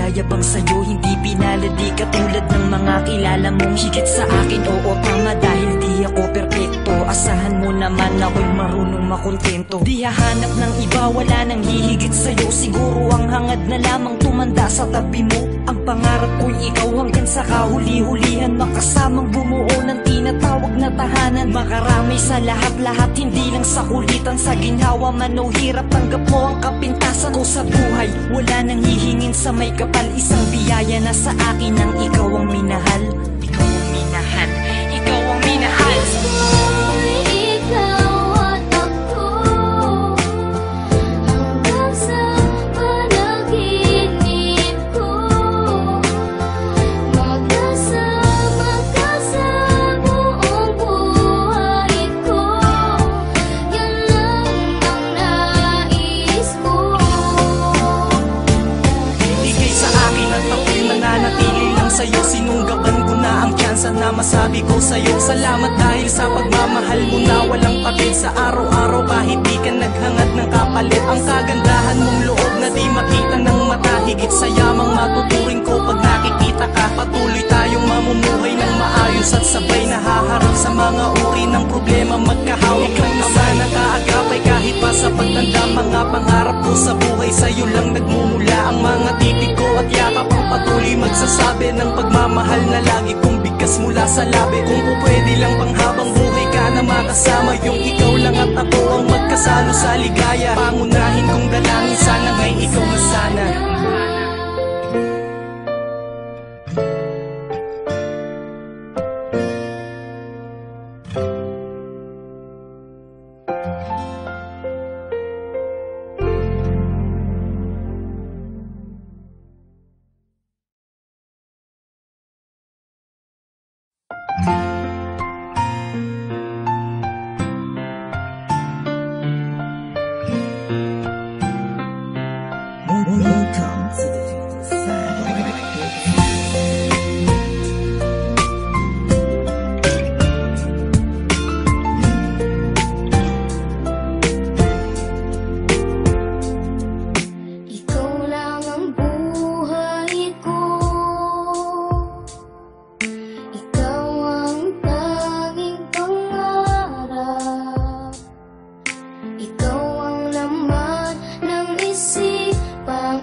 nagyayabang sa'yo, hindi pinalad, di katulad ng mga kilala mong higit sa akin. Oo, tama, dahil di ako perpekto. Asahan mo naman ako'y marunong makontento. Di hahanap ng iba, wala nang hihigit sa'yo. Siguro ang hangad na lamang tumanda sa tabi mo. Ang pangarap ko'y ikaw hanggang sa kahuli-hulihan, makasamang bumuo ng tinatawag na tahanan. Makaramay sa lahat-lahat, hindi lang sa kulitan. Sa ginhawa man o hirap, tanggap mo ang kapintasan ko sa buhay. Wala nang hihingin sa may kapal, isang biyaya na sa akin ang ikaw ang minahal. Ikaw ang minahal, ikaw ang minahal. Sa'yo, sinunggaban ko na ang tsansa na masabi ko sa'yo. Salamat dahil sa pagmamahal mo na walang patid. Sa araw-araw kahit di ka naghangad ng kapalit. Ang kagandahan mong loob na di makita ng mata. Higit sa yamang matuturing ko pag nakikita ka. Patuloy tayong mamumuhay ng maayos at sabay nahaharap sa mga uri ng problema. Magkahawak lang na sana kaagapay kahit pa sa pagtanda. Mga pangarap ko sa buhay sa'yo lang nagmumula. Ang mga titig ko at yakap ang patuloy magsasabi ng pagmamahal na lagi kong bigkas mula sa labi. Kung po pwede lang panghabang buhay ka na makasama, yung ikaw lang at ako ang magkasalo sa ligaya. Pangunahin kong dalangin, sana ngay ikaw na sana. Welcome to the future side. Ikaw lang ang buhay ko, ikaw ang tanging pangarap, ikaw ang laman ng isipan.